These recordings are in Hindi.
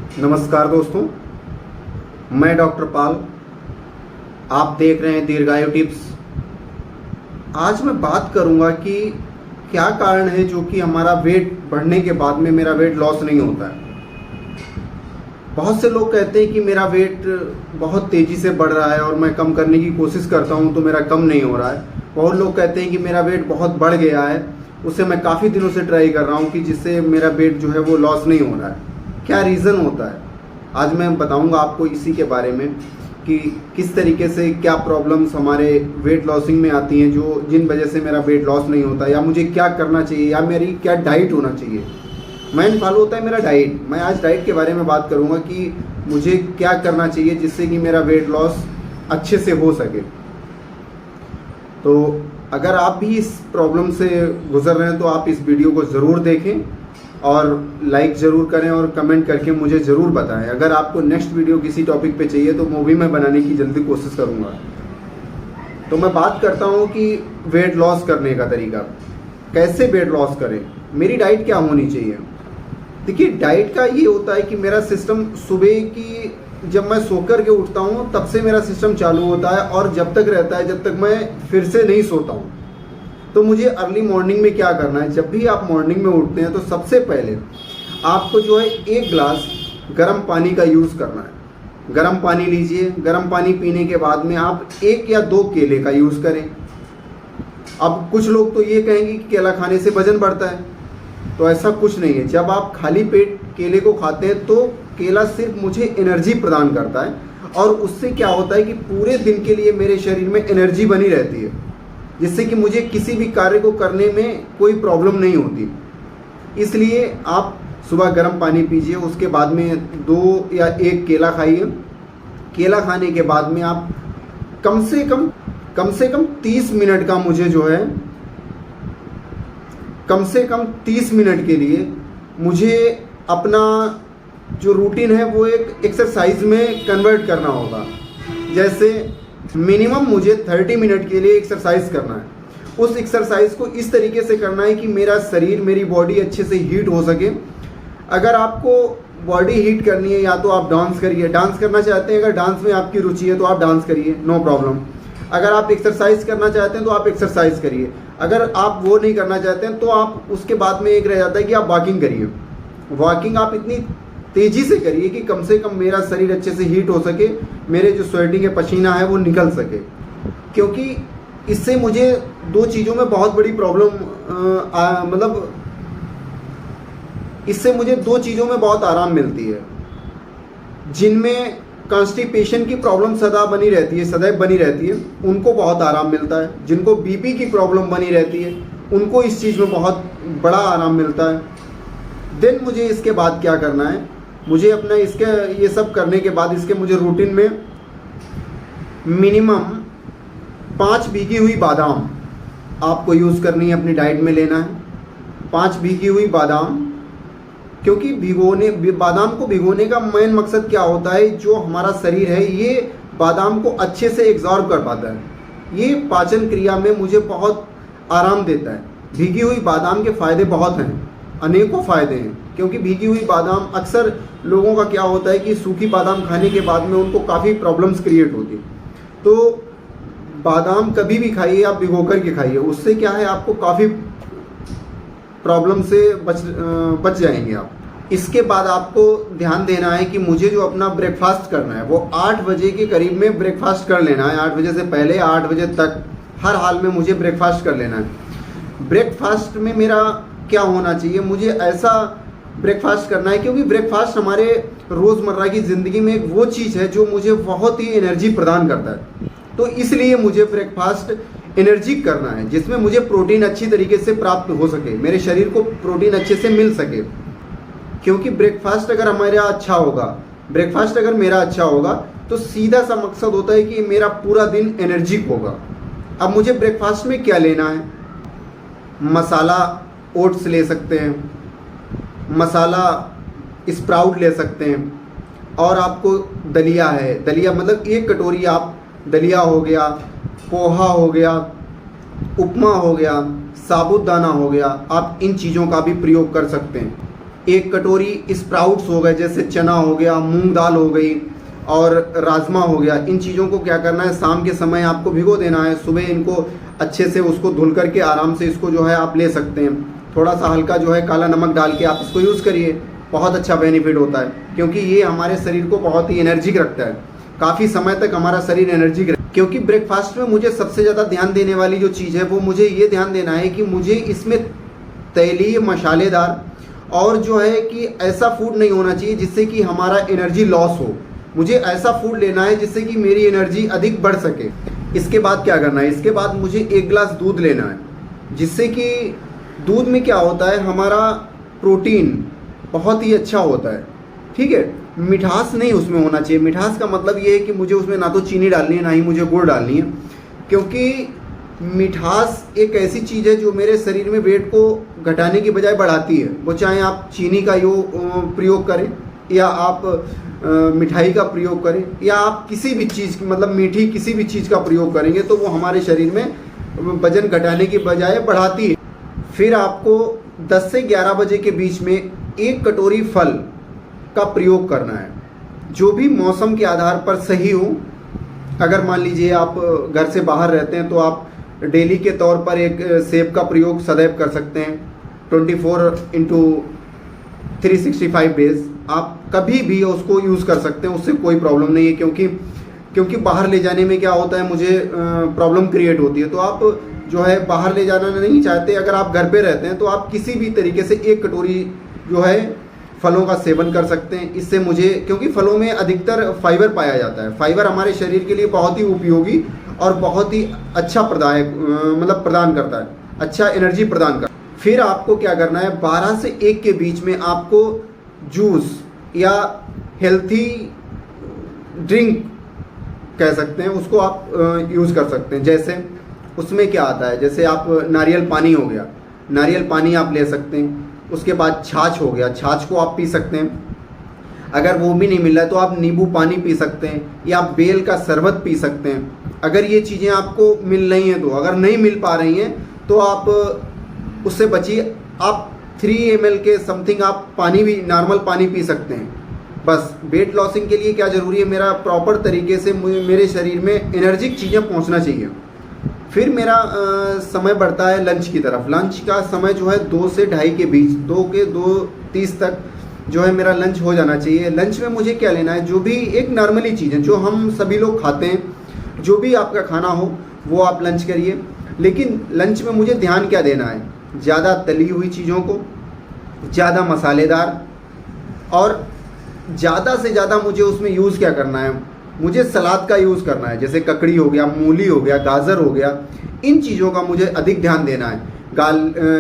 नमस्कार दोस्तों, मैं डॉक्टर पाल। आप देख रहे हैं दीर्घायु टिप्स। आज मैं बात करूंगा कि क्या कारण है जो कि हमारा वेट बढ़ने के बाद में मेरा वेट लॉस नहीं होता है। बहुत से लोग कहते हैं कि मेरा वेट बहुत तेज़ी से बढ़ रहा है और मैं कम करने की कोशिश करता हूं तो मेरा कम नहीं हो रहा है। बहुत लोग कहते हैं कि मेरा वेट बहुत बढ़ गया है, उसे मैं काफ़ी दिनों से ट्राई कर रहा हूं कि जिससे मेरा वेट जो है वो लॉस नहीं हो रहा है। क्या रीज़न होता है, आज मैं बताऊंगा आपको इसी के बारे में कि किस तरीके से क्या प्रॉब्लम्स हमारे वेट लॉसिंग में आती हैं जो जिन वजह से मेरा वेट लॉस नहीं होता, या मुझे क्या करना चाहिए, या मेरी क्या डाइट होना चाहिए। मेन फॉलो होता है मेरा डाइट। मैं आज डाइट के बारे में बात करूंगा कि मुझे क्या करना चाहिए जिससे कि मेरा वेट लॉस अच्छे से हो सके। तो अगर आप भी इस प्रॉब्लम से गुजर रहे हैं तो आप इस वीडियो को ज़रूर देखें और लाइक ज़रूर करें और कमेंट करके मुझे ज़रूर बताएं। अगर आपको नेक्स्ट वीडियो किसी टॉपिक पे चाहिए तो वो भी मैं बनाने की जल्दी कोशिश करूँगा। तो मैं बात करता हूँ कि वेट लॉस करने का तरीका, कैसे वेट लॉस करें, मेरी डाइट क्या होनी चाहिए। देखिए, डाइट का ये होता है कि मेरा सिस्टम सुबह की जब मैं सोकर के उठता हूँ तब से मेरा सिस्टम चालू होता है और जब तक रहता है जब तक मैं फिर से नहीं सोता हूँ। तो मुझे अर्ली मॉर्निंग में क्या करना है, जब भी आप मॉर्निंग में उठते हैं तो सबसे पहले आपको जो है 1 गिलास गर्म पानी का यूज़ करना है। गर्म पानी लीजिए। गर्म पानी पीने के बाद में आप 1 या 2 केले का यूज़ करें। अब कुछ लोग तो ये कहेंगे कि केला खाने से वजन बढ़ता है, तो ऐसा कुछ नहीं है। जब आप खाली पेट केले को खाते हैं तो केला सिर्फ मुझे एनर्जी प्रदान करता है और उससे क्या होता है कि पूरे दिन के लिए मेरे शरीर में एनर्जी बनी रहती है, जिससे कि मुझे किसी भी कार्य को करने में कोई प्रॉब्लम नहीं होती। इसलिए आप सुबह गर्म पानी पीजिए, उसके बाद में 2 या 1 केला खाइए। केला खाने के बाद में आप कम से कम 30 मिनट का मुझे जो है कम से कम 30 मिनट के लिए मुझे अपना जो रूटीन है वो एक एक्सरसाइज में कन्वर्ट करना होगा। जैसे मिनिमम मुझे 30 मिनट के लिए एक्सरसाइज करना है। उस एक्सरसाइज को इस तरीके से करना है कि मेरा शरीर, मेरी बॉडी अच्छे से हीट हो सके। अगर आपको बॉडी हीट करनी है या तो आप डांस करिए, डांस करना चाहते हैं, अगर डांस में आपकी रुचि है तो आप डांस करिए, नो प्रॉब्लम। अगर आप एक्सरसाइज करना चाहते हैं तो आप एक्सरसाइज करिए। अगर आप वो नहीं करना चाहते हैं तो आप उसके बाद में एक रह जाता है कि आप वॉकिंग करिए। वॉकिंग आप इतनी तेज़ी से करिए कि कम से कम मेरा शरीर अच्छे से हीट हो सके, मेरे जो स्वेटिंग है, पसीना है, वो निकल सके। क्योंकि इससे मुझे 2 चीज़ों में बहुत बड़ी प्रॉब्लम मतलब इससे मुझे 2 चीज़ों में बहुत आराम मिलती है, जिनमें कॉन्स्टिपेशन की प्रॉब्लम सदैव बनी रहती है, उनको बहुत आराम मिलता है। जिनको बीपी की प्रॉब्लम बनी रहती है उनको इस चीज़ में बहुत बड़ा आराम मिलता है। देन मुझे इसके बाद क्या करना है, मुझे अपना ये सब करने के बाद इसके मुझे रूटीन में मिनिमम 5 भीगी हुई बादाम आपको यूज़ करनी है, अपनी डाइट में लेना है। 5 भीगी हुई बादाम, क्योंकि बादाम को भिगोने का मेन मकसद क्या होता है, जो हमारा शरीर है ये बादाम को अच्छे से एब्जॉर्ब कर पाता है। ये पाचन क्रिया में मुझे बहुत आराम देता है। भीगी हुई बादाम के फ़ायदे बहुत हैं, अनेकों फ़ायदे हैं। क्योंकि भीगी हुई बादाम, अक्सर लोगों का क्या होता है कि सूखी बादाम खाने के बाद में उनको काफ़ी प्रॉब्लम्स क्रिएट होती है। तो बादाम कभी भी खाइए, आप भिगो कर के खाइए, उससे क्या है आपको काफ़ी प्रॉब्लम से बच जाएंगे आप। इसके बाद आपको ध्यान देना है कि मुझे जो अपना ब्रेकफास्ट करना है वो 8 बजे के करीब में ब्रेकफास्ट कर लेना है। 8 बजे से पहले 8 बजे तक हर हाल में मुझे ब्रेकफास्ट कर लेना है। ब्रेकफास्ट में मेरा क्या होना चाहिए, मुझे ऐसा ब्रेकफास्ट करना है, क्योंकि ब्रेकफास्ट हमारे रोज़मर्रा की ज़िंदगी में एक वो चीज़ है जो मुझे बहुत ही एनर्जी प्रदान करता है। तो इसलिए मुझे ब्रेकफास्ट एनर्जिक करना है, जिसमें मुझे प्रोटीन अच्छी तरीके से प्राप्त हो सके, मेरे शरीर को प्रोटीन अच्छे से मिल सके। क्योंकि ब्रेकफास्ट अगर मेरा अच्छा होगा तो सीधा सा मकसद होता है कि मेरा पूरा दिन एनर्जिक होगा। अब मुझे ब्रेकफास्ट में क्या लेना है, मसाला ओट्स ले सकते हैं, मसाला स्प्राउट ले सकते हैं, और आपको दलिया है, दलिया मतलब 1 कटोरी आप दलिया हो गया, पोहा हो गया, उपमा हो गया, साबूदाना हो गया, आप इन चीज़ों का भी प्रयोग कर सकते हैं। 1 कटोरी स्प्राउट्स हो गए, जैसे चना हो गया, मूंग दाल हो गई और राजमा हो गया। इन चीज़ों को क्या करना है, शाम के समय आपको भिगो देना है। सुबह इनको अच्छे से उसको धुल करके आराम से इसको जो है आप ले सकते हैं। थोड़ा सा हल्का जो है काला नमक डाल के आप इसको यूज़ करिए, बहुत अच्छा बेनिफिट होता है, क्योंकि ये हमारे शरीर को बहुत ही एनर्जिक रखता है। काफ़ी समय तक हमारा शरीर एनर्जिक रहे, क्योंकि ब्रेकफास्ट में मुझे सबसे ज़्यादा ध्यान देने वाली जो चीज़ है वो मुझे ये ध्यान देना है कि मुझे इसमें तैलीय, मसालेदार और जो है कि ऐसा फूड नहीं होना चाहिए जिससे कि हमारा एनर्जी लॉस हो। मुझे ऐसा फूड लेना है जिससे कि मेरी एनर्जी अधिक बढ़ सके। इसके बाद क्या करना है, इसके बाद मुझे 1 गिलास दूध लेना है, जिससे कि दूध में क्या होता है, हमारा प्रोटीन बहुत ही अच्छा होता है। ठीक है, मिठास नहीं उसमें होना चाहिए। मिठास का मतलब ये है कि मुझे उसमें ना तो चीनी डालनी है ना ही मुझे गुड़ डालनी है, क्योंकि मिठास एक ऐसी चीज़ है जो मेरे शरीर में वेट को घटाने की बजाय बढ़ाती है। वो चाहे आप चीनी का प्रयोग करें या आप मिठाई का प्रयोग करें या आप किसी भी चीज़ मतलब मीठी किसी भी चीज़ का प्रयोग करेंगे तो वो हमारे शरीर में वजन घटाने की बजाय बढ़ाती है। फिर आपको 10 से 11 बजे के बीच में 1 कटोरी फल का प्रयोग करना है, जो भी मौसम के आधार पर सही हो। अगर मान लीजिए आप घर से बाहर रहते हैं तो आप डेली के तौर पर एक सेब का प्रयोग सदैव कर सकते हैं। 24/365 डेज आप कभी भी उसको यूज़ कर सकते हैं, उससे कोई प्रॉब्लम नहीं है, क्योंकि बाहर ले जाने में क्या होता है, मुझे प्रॉब्लम क्रिएट होती है। तो आप जो है बाहर ले जाना नहीं चाहते, अगर आप घर पे रहते हैं तो आप किसी भी तरीके से 1 कटोरी जो है फलों का सेवन कर सकते हैं। इससे मुझे, क्योंकि फलों में अधिकतर फाइबर पाया जाता है। फाइबर हमारे शरीर के लिए बहुत ही उपयोगी और बहुत ही अच्छा प्रदान करता है, अच्छा एनर्जी प्रदान करता है। फिर आपको क्या करना है, 12 से 1 के बीच में आपको जूस या हेल्थी ड्रिंक कह सकते हैं उसको आप यूज़ कर सकते हैं। जैसे उसमें क्या आता है, जैसे आप नारियल पानी हो गया, नारियल पानी आप ले सकते हैं। उसके बाद छाछ हो गया, छाछ को आप पी सकते हैं। अगर वो भी नहीं मिल रहा है तो आप नींबू पानी पी सकते हैं या बेल का शरबत पी सकते हैं। अगर ये चीज़ें आपको मिल रही हैं तो, अगर नहीं मिल पा रही हैं तो आप उससे बचिए। आप 3 ml के समथिंग आप पानी भी, नॉर्मल पानी पी सकते हैं। बस वेट लॉसिंग के लिए क्या ज़रूरी है, मेरा प्रॉपर तरीके से मेरे शरीर में एनर्जिक चीज़ें पहुंचना चाहिए। फिर मेरा समय बढ़ता है लंच की तरफ। लंच का समय जो है 2 से 2:30 के बीच, 2:30 तक जो है मेरा लंच हो जाना चाहिए। लंच में मुझे क्या लेना है, जो भी एक नॉर्मली चीज़ें जो हम सभी लोग खाते हैं, जो भी आपका खाना हो वो आप लंच करिए। लेकिन लंच में मुझे ध्यान क्या देना है, ज़्यादा तली हुई चीज़ों को, ज़्यादा मसालेदार, और ज़्यादा से ज़्यादा मुझे उसमें यूज़ क्या करना है, मुझे सलाद का यूज़ करना है। जैसे ककड़ी हो गया, मूली हो गया, गाजर हो गया, इन चीज़ों का मुझे अधिक ध्यान देना है।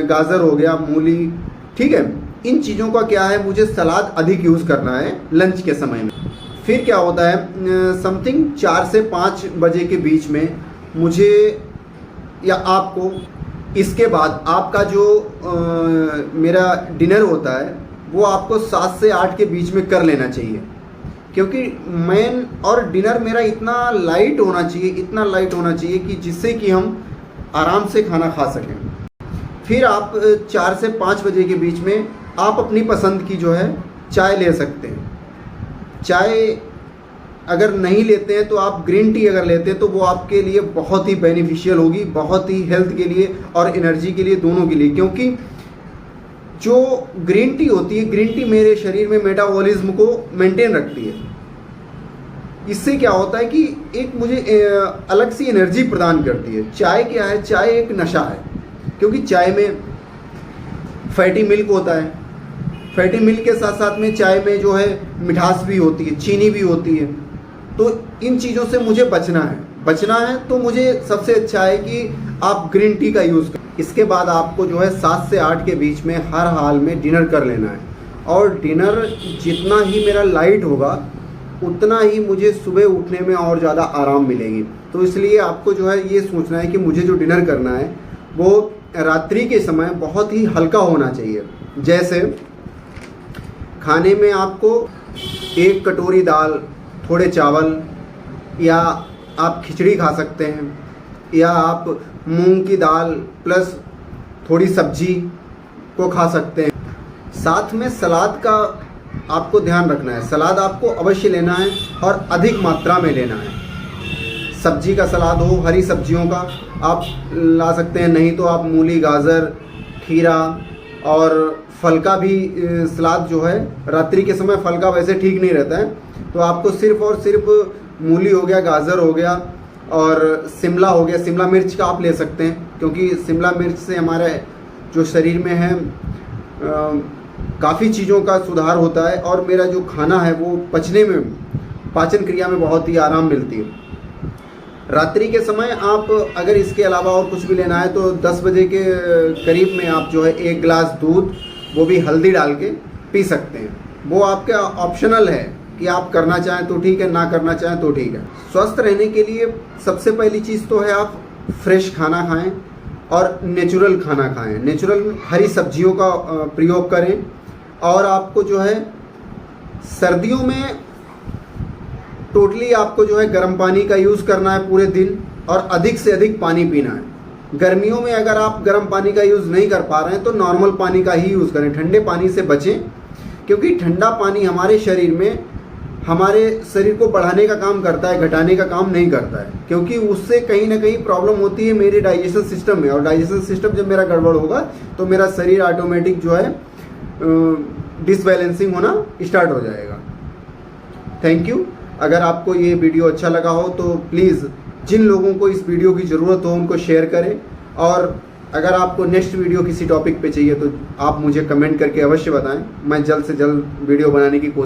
गाजर हो गया, मूली, ठीक है, इन चीज़ों का क्या है, मुझे सलाद अधिक यूज़ करना है लंच के समय में। फिर क्या होता है, समथिंग 4 से 5 बजे के बीच में मुझे या आपको, इसके बाद आपका जो मेरा डिनर होता है वो आपको 7 से 8 के बीच में कर लेना चाहिए, क्योंकि मेन और डिनर मेरा इतना लाइट होना चाहिए, इतना लाइट होना चाहिए कि जिससे कि हम आराम से खाना खा सकें। फिर आप 4 से 5 बजे के बीच में आप अपनी पसंद की जो है चाय ले सकते हैं। चाय अगर नहीं लेते हैं तो आप ग्रीन टी अगर लेते हैं तो वो आपके लिए बहुत ही बेनिफिशियल होगी, बहुत ही हेल्थ के लिए और एनर्जी के लिए, दोनों के लिए। क्योंकि जो ग्रीन टी होती है, ग्रीन टी मेरे शरीर में मेटाबॉलिज्म को मेंटेन रखती है। इससे क्या होता है कि एक मुझे अलग सी एनर्जी प्रदान करती है। चाय क्या है, चाय एक नशा है, क्योंकि चाय में फैटी मिल्क होता है। फैटी मिल्क के साथ साथ में चाय में जो है मिठास भी होती है, चीनी भी होती है। तो इन चीज़ों से मुझे बचना है तो मुझे सबसे अच्छा है कि आप ग्रीन टी का यूज़ करें। इसके बाद आपको जो है 7 से 8 के बीच में हर हाल में डिनर कर लेना है, और डिनर जितना ही मेरा लाइट होगा उतना ही मुझे सुबह उठने में और ज़्यादा आराम मिलेगी। तो इसलिए आपको जो है ये सोचना है कि मुझे जो डिनर करना है वो रात्रि के समय बहुत ही हल्का होना चाहिए। जैसे खाने में आपको 1 कटोरी दाल, थोड़े चावल, या आप खिचड़ी खा सकते हैं, या आप मूंग की दाल प्लस थोड़ी सब्जी को खा सकते हैं। साथ में सलाद का आपको ध्यान रखना है, सलाद आपको अवश्य लेना है और अधिक मात्रा में लेना है। सब्जी का सलाद हो, हरी सब्जियों का आप ला सकते हैं, नहीं तो आप मूली, गाजर, खीरा और फल का भी सलाद जो है, रात्रि के समय फल का वैसे ठीक नहीं रहता है, तो आपको सिर्फ और सिर्फ मूली हो गया, गाजर हो गया और शिमला हो गया, शिमला मिर्च का आप ले सकते हैं, क्योंकि शिमला मिर्च से हमारे जो शरीर में है काफ़ी चीज़ों का सुधार होता है और मेरा जो खाना है वो पचने में, पाचन क्रिया में बहुत ही आराम मिलती है। रात्रि के समय आप अगर इसके अलावा और कुछ भी लेना है तो 10 बजे के करीब में आप जो है 1 गिलास दूध, वो भी हल्दी डाल के पी सकते हैं। वो आपका ऑप्शनल है कि आप करना चाहें तो ठीक है, ना करना चाहें तो ठीक है। स्वस्थ रहने के लिए सबसे पहली चीज़ तो है आप फ्रेश खाना खाएं और नेचुरल खाना खाएं, नेचुरल हरी सब्जियों का प्रयोग करें। और आपको जो है सर्दियों में टोटली आपको जो है गर्म पानी का यूज़ करना है पूरे दिन और अधिक से अधिक पानी पीना है। गर्मियों में अगर आप गर्म पानी का यूज़ नहीं कर पा रहे हैं तो नॉर्मल पानी का ही यूज़ करें, ठंडे पानी से बचें, क्योंकि ठंडा पानी हमारे शरीर में, हमारे शरीर को बढ़ाने का काम करता है, घटाने का काम नहीं करता है, क्योंकि उससे कहीं ना कहीं प्रॉब्लम होती है मेरे डाइजेशन सिस्टम में, और डाइजेशन सिस्टम जब मेरा गड़बड़ होगा तो मेरा शरीर ऑटोमेटिक जो है डिसबैलेंसिंग होना स्टार्ट हो जाएगा। Thank you. अगर आपको ये वीडियो अच्छा लगा हो तो प्लीज़ जिन लोगों को इस वीडियो की ज़रूरत हो उनको शेयर करें, और अगर आपको नेक्स्ट वीडियो किसी टॉपिक पे चाहिए तो आप मुझे कमेंट करके अवश्य बताएं। मैं जल्द से जल्द वीडियो बनाने की कोशिश